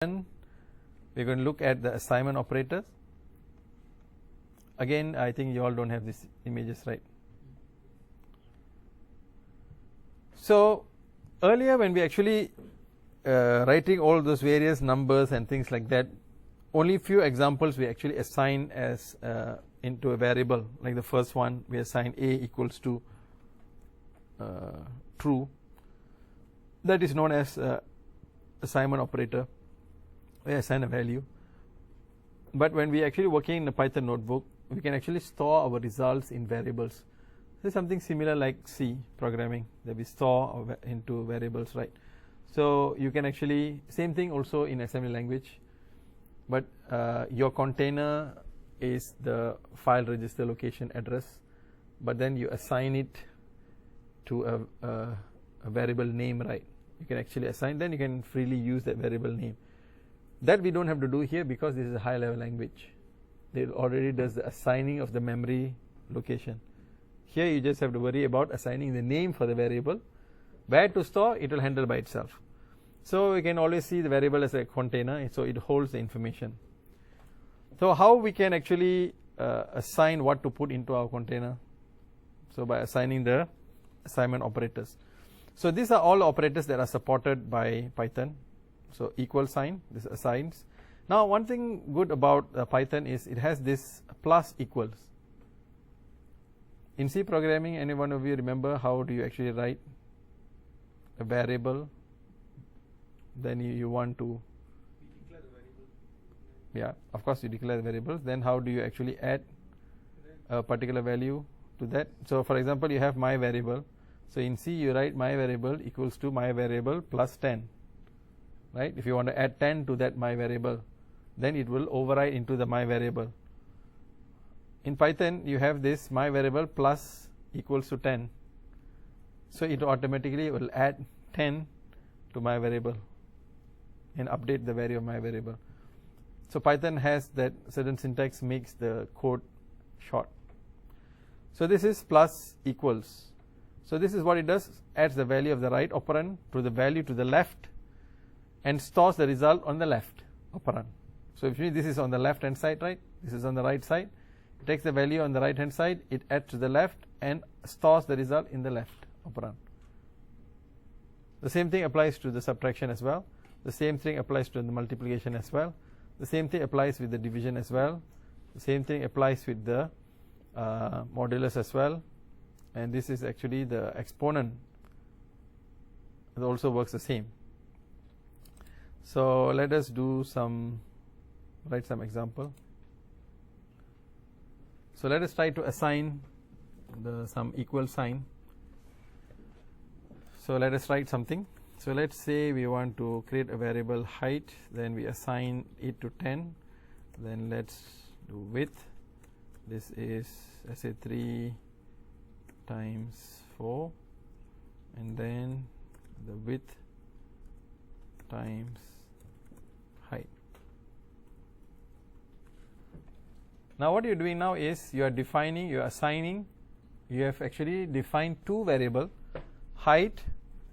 We're going to look at the assignment operators. Again, I think you all don't have these images, right? So earlier when we actually writing all those various numbers and things like that, only few examples we actually assign as into a variable. Like the first one, we assign a equals to true. That is known as assignment operator. We assign a value. But when we actually working in a Python notebook, we can actually store our results in variables. This is something similar like C programming, that we store into variables, right? So you can actually, same thing also in assembly language, but your container is the file register location address, but then you assign it to a variable name, right? You can actually assign, then you can freely use that variable name. That we don't have to do here because this is a high level language. It already does the assigning of the memory location. Here you just have to worry about assigning the name for the variable. Where to store, it will handle by itself. So we can always see the variable as a container, so it holds the information. So how we can actually assign what to put into our container? So by assigning the assignment operators. So these are all operators that are supported by Python. So equal sign, this assigns. Now one thing good about Python is it has this plus equals. In C programming, any one of you remember how do you actually write a variable? Then you want to declare the variable. Yeah, of course you declare the variables. Then how do you actually add a particular value to that? So for example, you have my variable. So in C you write my variable equals to my variable plus 10. Right? If you want to add 10 to that my variable, then it will override into the my variable. In Python you have this my variable plus equals to 10. So it automatically will add 10 to my variable and update the value of my variable. So Python has that certain syntax makes the code short. So this is plus equals. So this is what it does, adds the value of the right operand to the value to the left and stores the result on the left operand. So if this is on the left hand side, right, this is on the right side, it takes the value on the right hand side, it adds to the left and stores the result in the left operand. The same thing applies to the subtraction as well. The same thing applies to the multiplication as well. The same thing applies with the division as well. The same thing applies with the modulus as well. And this is actually the exponent. It also works the same. So let us do write some example. So let us try to assign some equal sign. So let us write something. So let's say we want to create a variable height, then we assign it to 10. Then let's do width. This is, let's say, 3 times 4, and then the width times height. Now what you're doing now is you are defining, you are assigning, you have actually defined two variables, height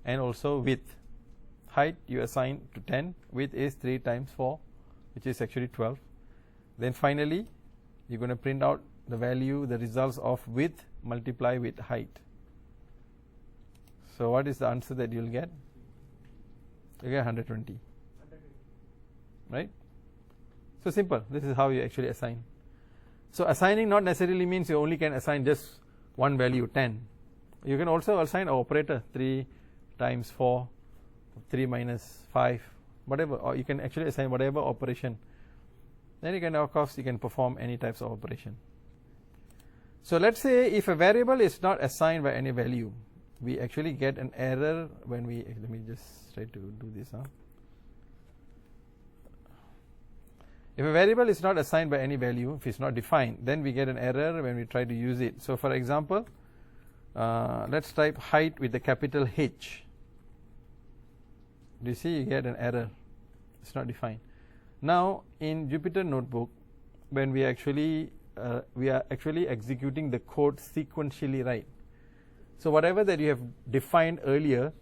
and also width. Height you assign to 10, width is 3 times 4, which is actually 12. Then finally you're going to print out the value, the results of width multiply with height. So what is the answer that you'll get? You get 120. Right? So simple. This is how you actually assign. So assigning not necessarily means you only can assign just one value, 10. You can also assign an operator, 3 times 4, 3 minus 5, whatever, or you can actually assign whatever operation. Then you can, of course, you can perform any types of operation. So let's say if a variable is not assigned by any value, we actually get an error when we, let me just try to do this. If a variable is not assigned by any value, if it's not defined, then we get an error when we try to use it. So for example, let's type height with the capital H. Do you see you get an error? It's not defined. Now in Jupyter Notebook, when we are actually executing the code sequentially, right? So whatever that you have defined earlier,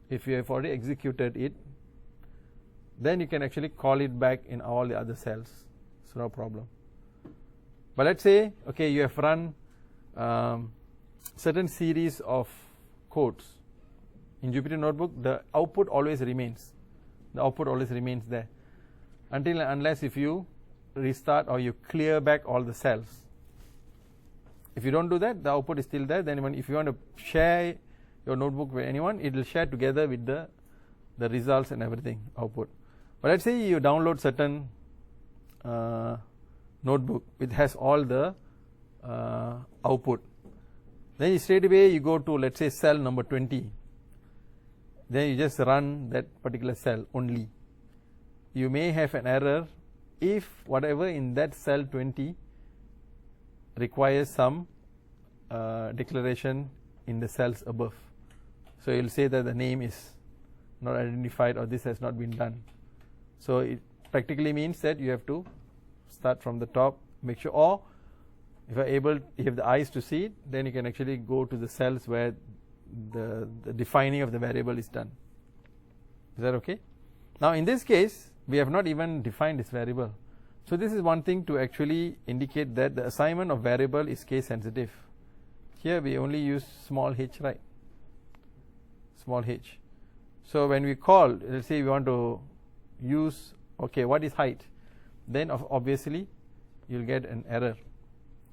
if you have already executed it, then you can actually call it back in all the other cells. It's no problem. But let's say, okay, you have run certain series of codes in Jupyter Notebook. The output always remains. The output always remains there until and unless if you restart or you clear back all the cells. If you don't do that, the output is still there. Then if you want to share your notebook with anyone, it will share together with the results and everything output. But let's say you download certain notebook which has all the output. Then straight away you go to, let's say, cell number 20. Then you just run that particular cell only. You may have an error if whatever in that cell 20 requires some declaration in the cells above. So you'll say that the name is not identified or this has not been done. So it practically means that you have to start from the top, make sure, or if you have the eyes to see it, then you can actually go to the cells where the defining of the variable is done. Is that okay? Now in this case, we have not even defined this variable. So this is one thing to actually indicate that the assignment of variable is case sensitive. Here we only use small h, right? Small h. So when we call, let's say we want to use, okay, what is height? Then obviously you'll get an error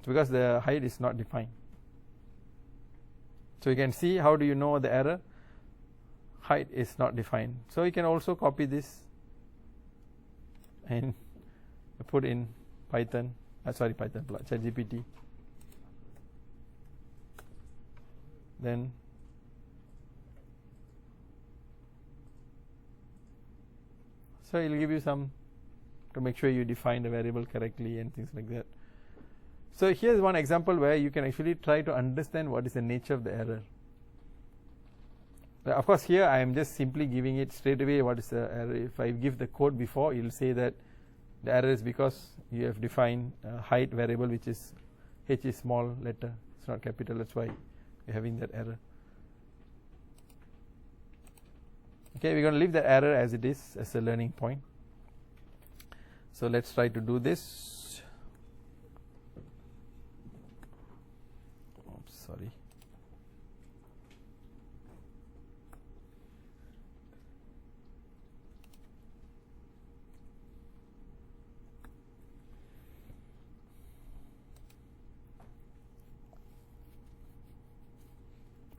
because the height is not defined. So you can see, how do you know the error? Height is not defined. So you can also copy this and put in Python, ChatGPT. Then so it will give you some to make sure you define the variable correctly and things like that. So here's one example where you can actually try to understand what is the nature of the error. Of course, here I am just simply giving it straight away what is the error. If I give the code before, you will say that the error is because you have defined height variable, which is h is small letter, it's not capital, that's why you're having that error. Okay, we're going to leave the error as it is, as a learning point. So let's try to do this. Oops, sorry.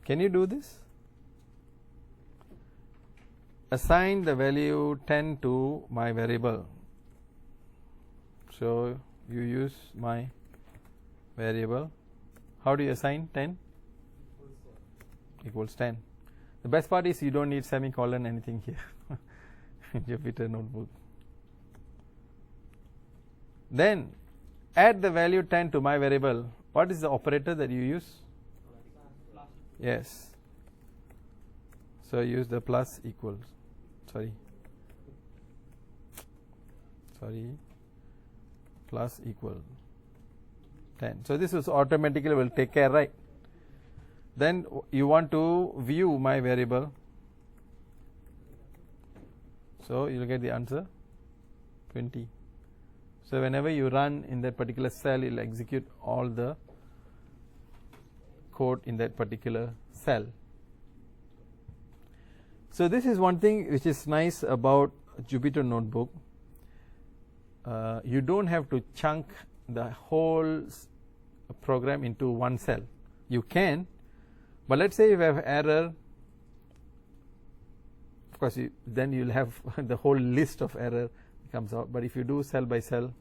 Can you do this? Assign the value 10 to my variable. So you use my variable. How do you assign 10? Equals 10. The best part is you don't need semicolon anything here in Jupyter Notebook. Then add the value 10 to my variable. What is the operator that you use? Yes. So use the plus equals. Plus equal 10. So this is automatically will take care, right? Then you want to view my variable. So you'll get the answer 20. So whenever you run in that particular cell, it will execute all the code in that particular cell. So this is one thing which is nice about Jupyter Notebook. You don't have to chunk the whole program into one cell. You can, but let's say if you have error, of course then you'll have the whole list of error comes out. But if you do cell by cell,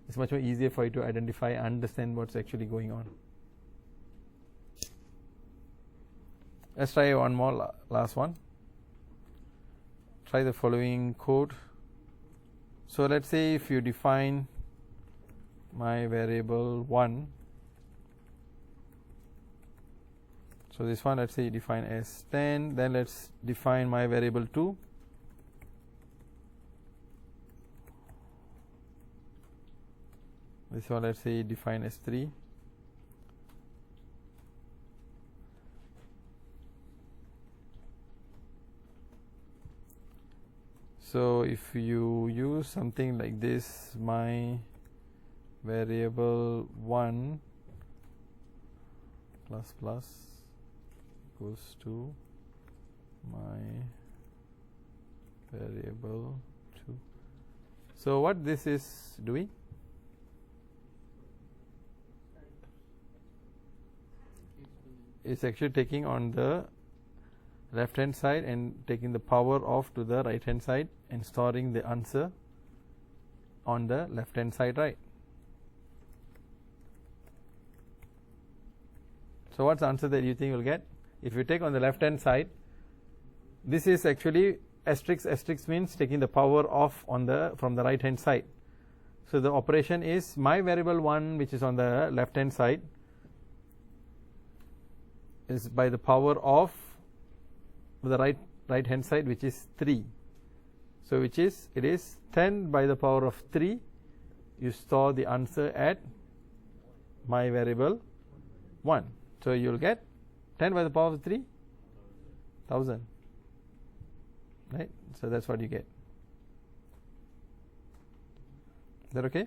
it's much more easier for you to identify and understand what's actually going on. Let's try one more, last one. Try the following code. So let's say if you define my variable 1, so this one, let's say you define as 10, then let's define my variable 2. This one, let's say you define as 3. So if you use something like this, my variable 1 plus plus equals to my variable 2. So what this is doing? It's actually taking on the left hand side and taking the power off to the right hand side and storing the answer on the left hand side, right? So what's the answer that you think you'll get? If you take on the left hand side, this is actually asterisk. Asterisk means taking the power off on the from the right hand side. So the operation is my variable 1, which is on the left hand side, is by the power of the right hand side, which is 3. So which is, it is 10 by the power of 3. You store the answer at my variable 1. So you will get 10 by the power of 3, 1000, right? So that's what you get. Is that okay?